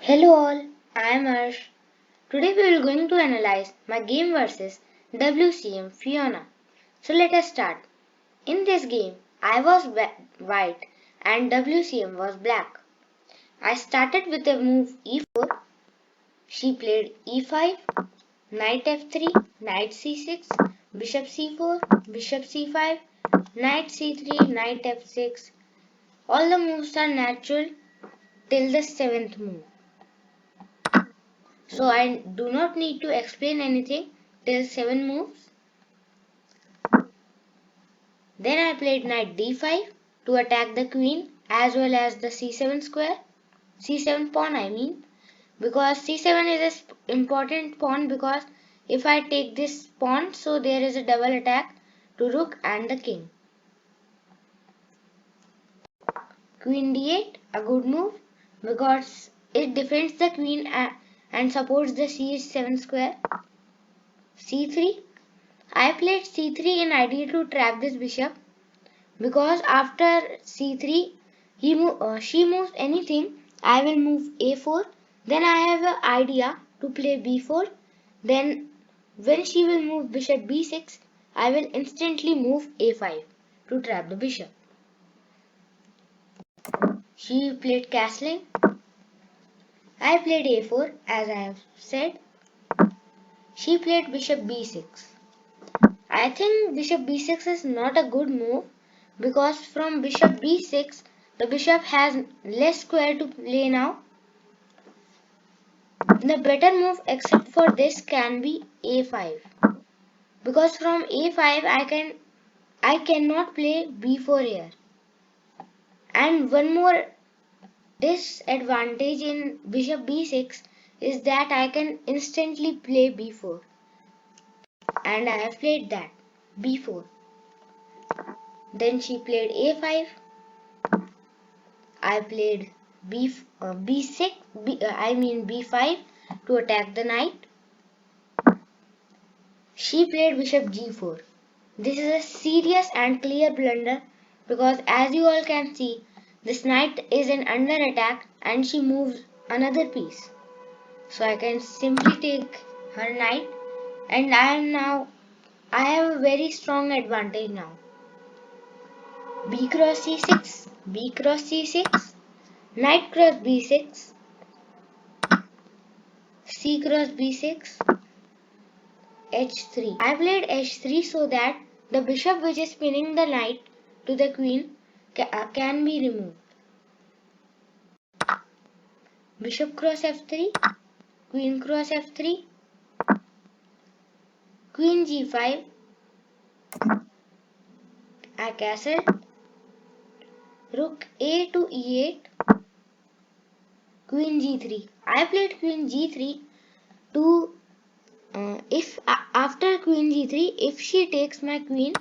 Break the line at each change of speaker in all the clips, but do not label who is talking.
Hello all, I am Arsh. Today we are going to analyze my game versus WCM Phiona. So let us start. In this game, I was white and WCM was black. I started with the move e4. She played e5, knight f3, knight c6, bishop c4, bishop c5, knight c3, knight f6. All the moves are natural till the 7th move. So I do not need to explain anything till 7 moves. Then I played knight d5 to attack the queen as well as the c7 square, c7 pawn I mean, because c7 is an important pawn because if I take this pawn, so there is a double attack to rook and the king. Queen d8, a good move because it defends the queen and supports the c7 square. c3, I played c3 in idea to trap this bishop because after c3 she moves anything, I will move a4. Then I have an idea to play b4. Then when she will move bishop b6, I will instantly move a5 to trap the bishop. She played castling. I played a4 as I have said. She played bishop b6. I think bishop b6 is not a good move because from bishop b6 the bishop has less square to play now. The better move except for this can be a5 because from a5 I cannot play b4 here. And one more disadvantage in bishop b6 is that I can instantly play b4, and I have played that b4. Then she played a5. I played b6. I mean b5 to attack the knight. She played bishop g4. This is a serious and clear blunder because as you all can see, this knight is under attack and she moves another piece. So I can simply take her knight and I have a very strong advantage now. B cross c6, b cross c6, knight cross b6, c cross b6, h3. I played h3 so that the bishop which is pinning the knight to the queen can be removed. Bishop cross f3, queen cross f3, queen g5, I castled, rook a to e8, queen g3. I played queen g3 to after queen g3, if she takes my queen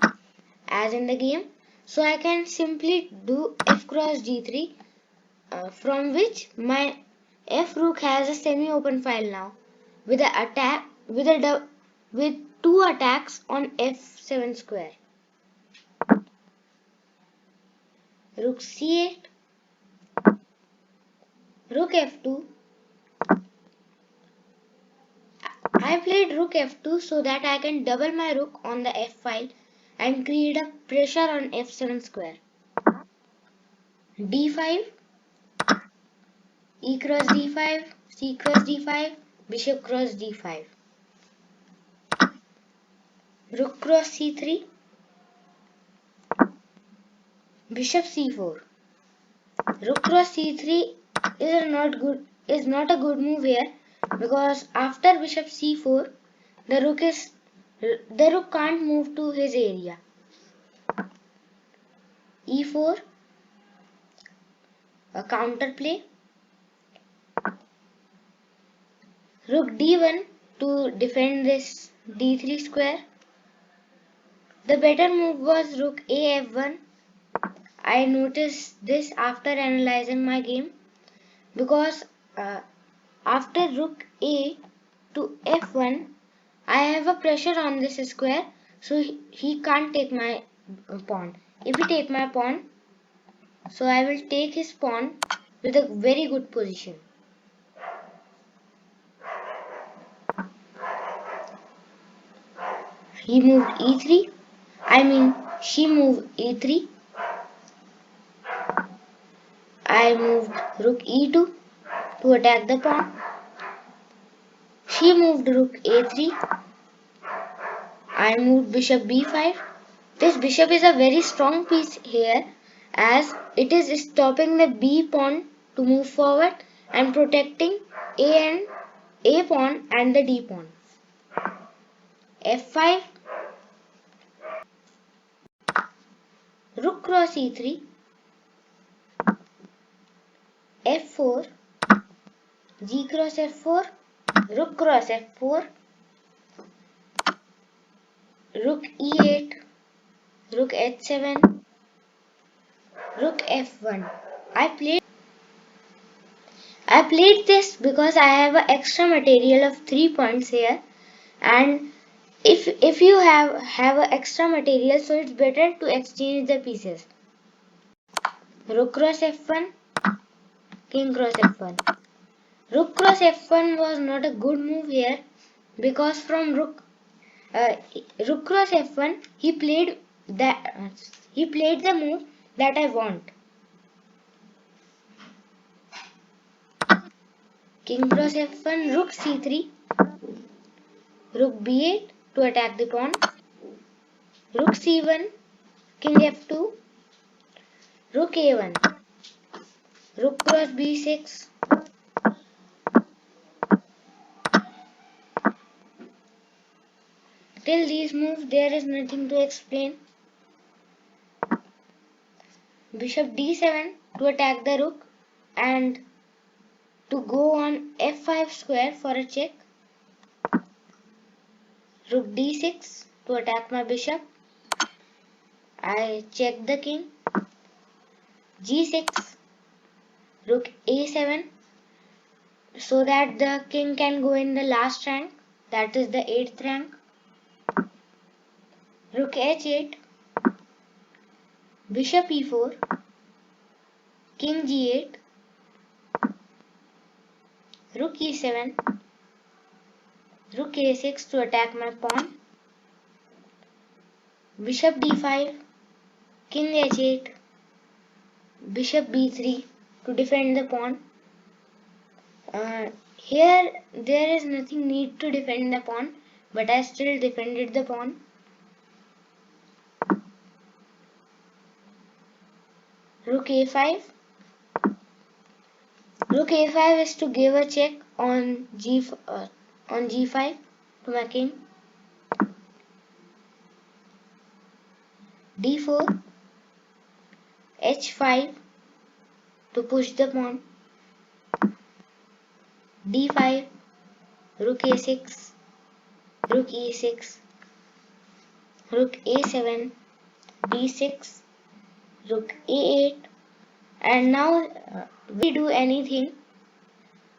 as in the game, so I can simply do f cross g3 from which my f rook has a semi-open file now with a attack with two attacks on f7 square. Rook c8, rook f2. I played rook f2 so that I can double my rook on the f file and create a pressure on f7 square. d5, e cross d5, c cross d5, bishop cross d5. Rook cross c3, bishop c4. Rook cross c3 is not a good move here because after bishop c4 the rook can't move to his area. e4, a counter play. Rook d1 to defend this d3 square. The better move was rook a f1. I noticed this after analyzing my game because after rook a to f1 I have a pressure on this square, so he can't take my pawn. If he take my pawn, so I will take his pawn with a very good position. he moved e3. I mean, she moved e3. I moved rook e2 to attack the pawn. She moved rook a3. I moved bishop b5. This bishop is a very strong piece here as it is stopping the b pawn to move forward and protecting a pawn and the d pawn. f5, rook cross e3, f4, g cross f4, rook cross f4, rook e8, rook h7, rook f1. I played this because I have an extra material of 3 points here, and if you have an extra material, so it's better to exchange the pieces. Rook cross f1, king cross f1. Rook cross f1 was not a good move here because from rook cross f1 he played the move that I want. King cross f1, rook c3, rook b8 to attack the pawn, rook c1, king f2, rook a1, rook cross b6, till these moves there is nothing to explain. Bishop d7 to attack the rook and to go on f5 square for a check. Rook d6 to attack my bishop. I check the king. g6, rook a7 so that the king can go in the last rank, that is the 8th rank. Rook h8, bishop e4, king g8, rook e7, rook a6 to attack my pawn, bishop d5, king h8, bishop b3 to defend the pawn. Here there is nothing need to defend the pawn, but I still defended the pawn. Rook a5. Rook a5 is to give a check on g5 to my king. d4, h5 to push the pawn. d5, rook a6, rook e6, rook a7, d6, rook a8, and now we do anything,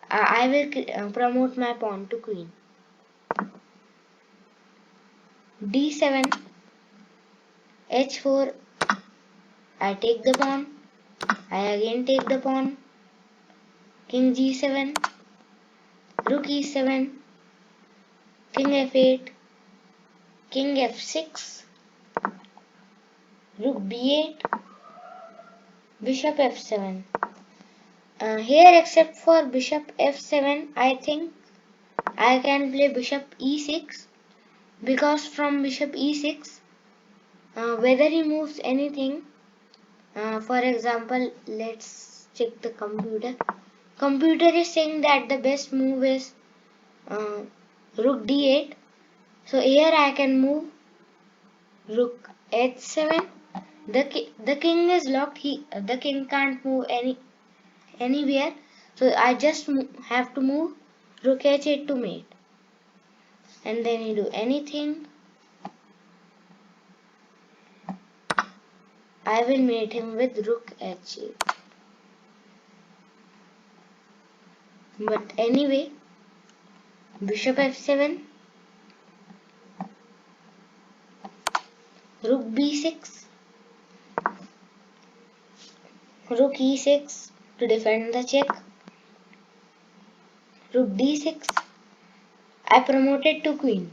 I will promote my pawn to queen. d7, h4, I take the pawn, I again take the pawn, king g7, rook e7, king f8, king f6, rook b8, bishop f7. Here except for bishop f7, I think I can play bishop e6 because from bishop e6, whether he moves anything, for example, let's check the computer. Computer is saying that the best move is rook d8. So here I can move rook h7. The king is locked. The king can't move anywhere. So I just have to move rook h8 to mate. And then you do anything, I will mate him with rook h8. But anyway, bishop f7, rook b6, rook e6 to defend the check, rook d6, I promoted to queen.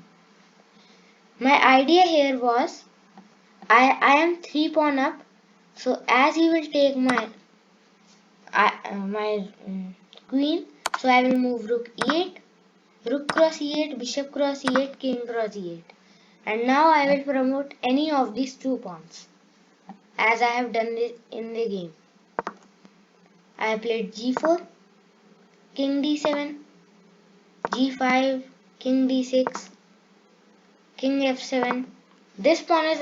My idea here was I am 3 pawn up, so as he will take my queen, so I will move rook e8, rook cross e8, bishop cross e8, king cross e8. And now I will promote any of these 2 pawns, as I have done it in the game. I have played g4, king d7, g5, king d6, king f7. This pawn is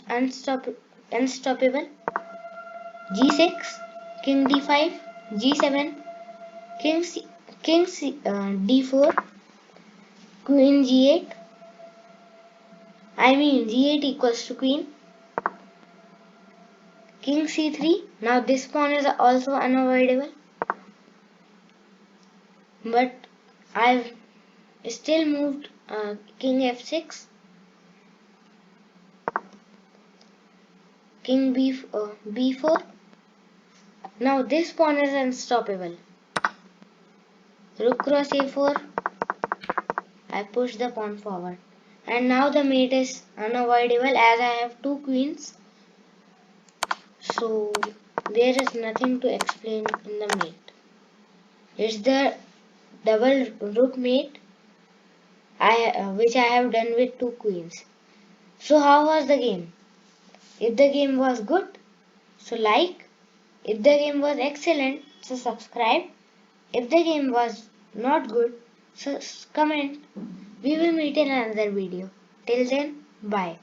unstoppable. g6, king d5, g7, d4, queen g8. I mean g8 equals to queen. King c3. Now this pawn is also unavoidable. But I've still moved king f6, king b4. Now this pawn is unstoppable. Rook cross a4. I push the pawn forward. And now the mate is unavoidable as I have 2 queens. So there is nothing to explain in the mate. It's the double rook mate which I have done with 2 queens. So how was the game? If the game was good, so like. If the game was excellent, so subscribe. If the game was not good, so comment. We will meet in another video. Till then, bye.